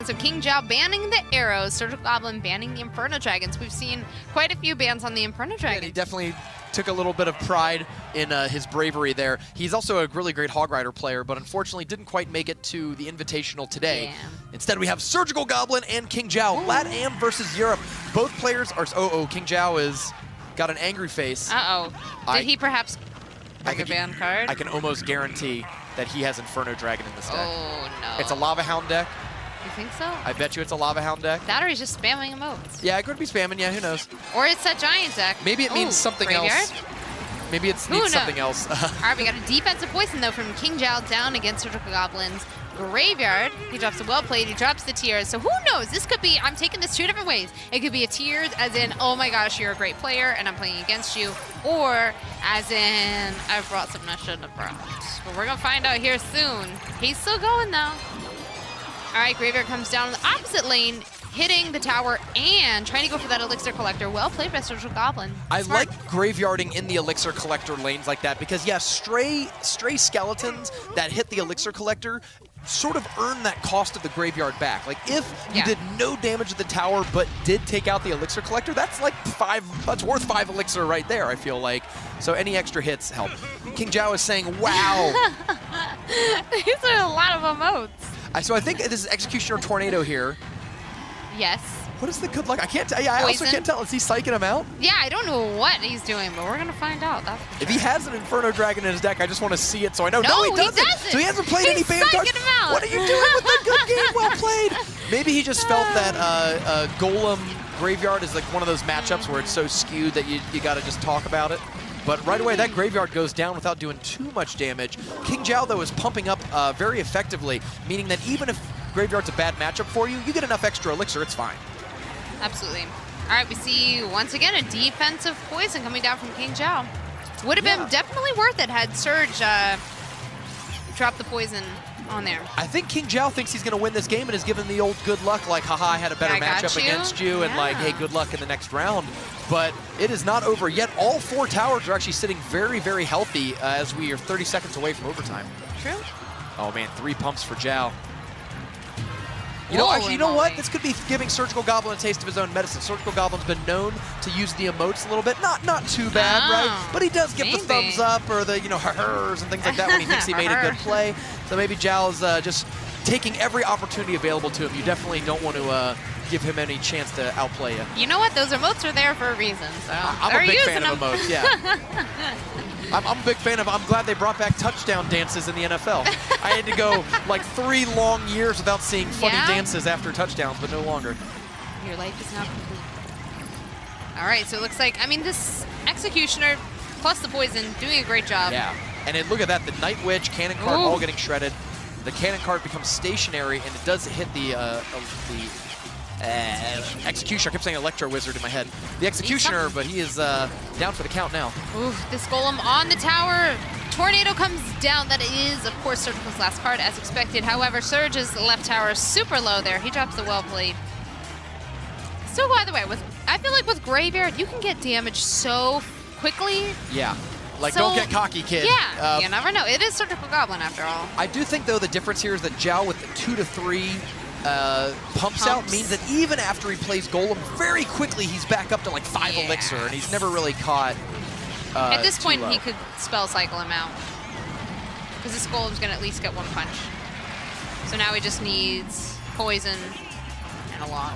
So King João banning the arrows, Surgical Goblin banning the Inferno Dragons. We've seen quite a few bans on the Inferno Dragon. Yeah, he definitely took a little bit of pride in his bravery there. He's also a really great Hog Rider player, but unfortunately didn't quite make it to the Invitational today. Yeah. Instead, we have Surgical Goblin and King João. LATAM versus Europe. Both players are... Oh, King João is got an angry face. Uh-oh. Did he perhaps bring a ban card? I can almost guarantee that he has Inferno Dragon in this deck. Oh, no. It's a Lava Hound deck. You think so? I bet you it's a Lava Hound deck. That or he's just spamming emotes. Yeah, it could be spamming. Yeah, who knows? Or it's a giant deck. Maybe it means something else. Maybe it needs something else. All right, we got a defensive poison, though, from King João down against Surgical Goblin's Graveyard. He drops a well played. He drops the tears. So who knows? This could be, I'm taking this two different ways. It could be a tears as in, oh my gosh, you're a great player and I'm playing against you. Or as in, I brought something I shouldn't have brought. But we're going to find out here soon. He's still going, though. All right, Graveyard comes down in the opposite lane, hitting the tower and trying to go for that Elixir Collector. Well played by Surgical Goblin. I like graveyarding in the Elixir Collector lanes like that because, yeah, stray skeletons that hit the Elixir Collector sort of earn that cost of the graveyard back. Like, if you did no damage to the tower but did take out the Elixir Collector, that's like that's worth 5 Elixir right there, I feel like. So any extra hits help. King João is saying, wow. These are a lot of emotes. So I think this is Executioner Tornado here. Yes. What is the good luck? I can't tell. Yeah, I also can't tell. Is he psyching him out? Yeah, I don't know what he's doing, but we're gonna find out. That's for if he has an Inferno Dragon in his deck, I just want to see it so I know. No, he doesn't. So he hasn't played any ban cards. What are you doing with that good game? Well played. Maybe he just felt that Golem Graveyard is like one of those matchups where it's so skewed that you got to just talk about it. But right away, that Graveyard goes down without doing too much damage. King João, though, is pumping up very effectively, meaning that even if Graveyard's a bad matchup for you, you get enough extra Elixir, it's fine. Absolutely. All right, we see, once again, a defensive poison coming down from King João. Would have been definitely worth it had Surge dropped the poison on there. I think King João thinks he's going to win this game and is given the old good luck, like, haha, I had a better matchup against you, and like, hey, good luck in the next round. But it is not over yet. All 4 towers are actually sitting very, very healthy as we are 30 seconds away from overtime. True. Oh, man, 3 pumps for João. You know, actually, you know what? This could be giving Surgical Goblin a taste of his own medicine. Surgical Goblin's been known to use the emotes a little bit. Not too bad, right? But he does give the thumbs up or the, ha-hers and things like that when he thinks he made a good play. So maybe João's just taking every opportunity available to him. You definitely don't want to give him any chance to outplay you. You know what? Those emotes are there for a reason. So I'm a big fan of emotes, yeah. I'm a big fan of, I'm glad they brought back touchdown dances in the NFL. I had to go like 3 long years without seeing funny dances after touchdowns, but no longer. Your life is now complete. All right, so it looks like, I mean, this Executioner plus the poison doing a great job. Yeah, and look at that, the Night Witch, Cannon Card all getting shredded. The Cannon Card becomes stationary, and it does hit the Executioner. I kept saying Electro Wizard in my head. The Executioner, but he is down for the count now. Ooh, this Golem on the tower. Tornado comes down. That is, of course, Surgical's last card, as expected. However, Surge's left tower is super low there. He drops the well played. So, by the way, I feel like with Graveyard, you can get damage so quickly. Yeah. Like, don't get cocky, kid. Yeah, you never know. It is Surgical Goblin, after all. I do think, though, the difference here is that João with the 2 to 3 pumps out means that even after he plays Golem, very quickly he's back up to like 5 Elixir, and he's never really caught at this point, he could spell cycle him out. Because this Golem's going to at least get 1 punch. So now he just needs poison and a lot.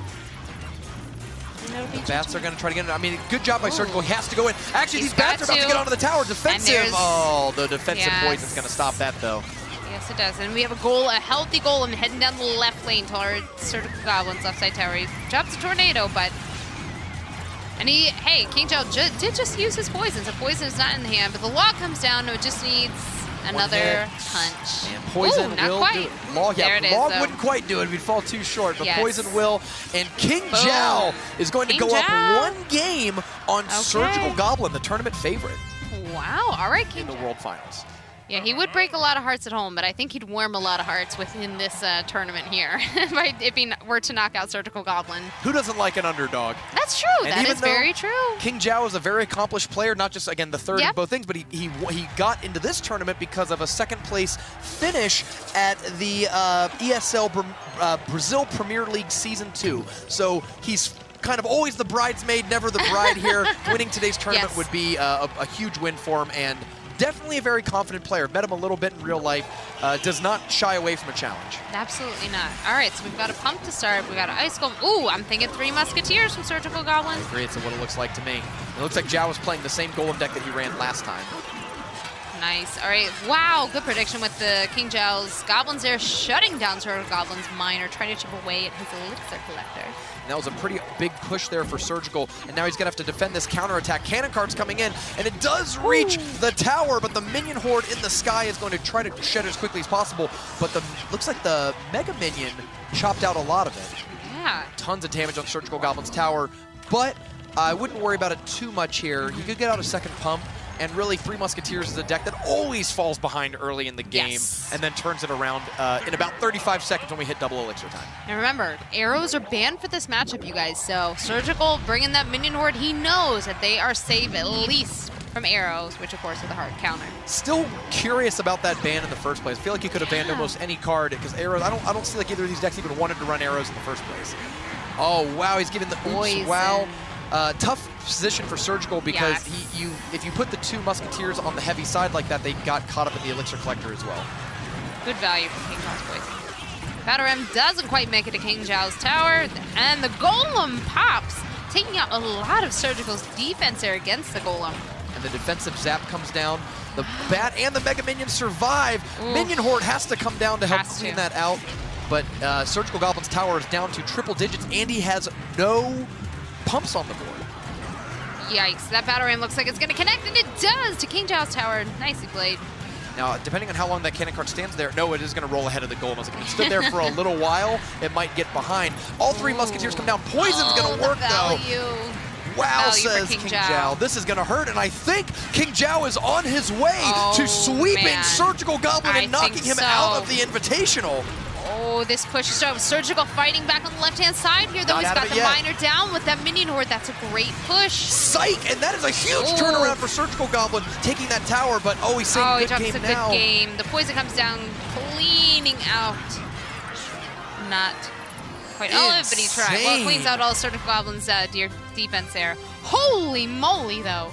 The bats are going to try to get in. I mean, good job by Surgical. He has to go in. Actually, these bats are about to get onto the tower. Defensive. Oh, the defensive poison's going to stop that, though. Yes, it does. And we have a healthy Golem heading down the left lane towards Surgical Goblin's left side tower. He drops a Tornado, but... And hey, King João did just use his poison, so poison is not in the hand, but the log comes down, and it just needs another punch. And poison will do it. Log, log wouldn't quite do it. We'd fall too short, but poison will. And King João is going to go up 1 game on Surgical Goblin, the tournament favorite. Wow. All right, King in the World Finals. Yeah, he would break a lot of hearts at home, but I think he'd warm a lot of hearts within this tournament here if he were to knock out Surgical Goblin. Who doesn't like an underdog? That's true. And that is very true. King João is a very accomplished player, not just, again, the third in both things, but he got into this tournament because of a second-place finish at the ESL Brazil Premier League Season 2. So he's kind of always the bridesmaid, never the bride here. Winning today's tournament would be a huge win for him, and definitely a very confident player. Met him a little bit in real life. Does not shy away from a challenge. Absolutely not. All right, so we've got a pump to start. We've got an ice golem. Ooh, I'm thinking 3 Musketeers from Surgical Goblin. I agree. It's what it looks like to me. It looks like João was playing the same golem deck that he ran last time. Nice. All right. Wow, good prediction with the King João's Goblins there, shutting down Surgical Goblin's Miner, trying to chip away at his Elixir Collector. And that was a pretty big push there for Surgical, and now he's going to have to defend this counterattack. Cannon cards coming in, and it does reach the tower, but the minion horde in the sky is going to try to shed it as quickly as possible, but looks like the Mega Minion chopped out a lot of it. Yeah. Tons of damage on Surgical Goblin's tower, but I wouldn't worry about it too much here. He could get out a second pump, and really 3 Musketeers is a deck that always falls behind early in the game and then turns it around in about 35 seconds when we hit double elixir time. And remember, arrows are banned for this matchup, you guys, so Surgical bringing that minion horde, he knows that they are safe at least from arrows, which of course is the hard counter. Still curious about that ban in the first place. I feel like you could have banned almost any card because arrows, I don't see like either of these decks even wanted to run arrows in the first place. Oh wow, he's giving the oops, wow. Tough position for Surgical because if you put the 2 Musketeers on the heavy side like that, they got caught up in the Elixir Collector as well. Good value from King João's Poison. Battle Ram doesn't quite make it to King João's tower, and the Golem pops, taking out a lot of Surgical's defense there against the Golem. And the defensive zap comes down. The Bat and the Mega Minion survive. Oof. Minion Horde has to come down to help clean that out. But Surgical Goblin's tower is down to triple digits, and he has no pumps on the board. Yikes, that Battle Ram looks like it's going to connect, and it does to King João's tower. Nicely played. Now, depending on how long that cannon card stands there, no, it is going to roll ahead of the Golem. If it stood there for a little while, it might get behind. All 3 Musketeers come down. Poison's going to work, though. Wow, says King João. This is going to hurt, and I think King João is on his way to sweeping Surgical Goblin and knocking him out of the Invitational. Oh, this push is starting. Surgical fighting back on the left-hand side here, though. He's got the Miner down with that Minion Horde. That's a great push. Psych! And that is a huge turnaround for Surgical Goblin, taking that tower, but he's saying good game now. Good game. The poison comes down, cleaning out. Not quite all of it, but he tried. Well, it cleans out all Surgical Goblin's defense there. Holy moly, though.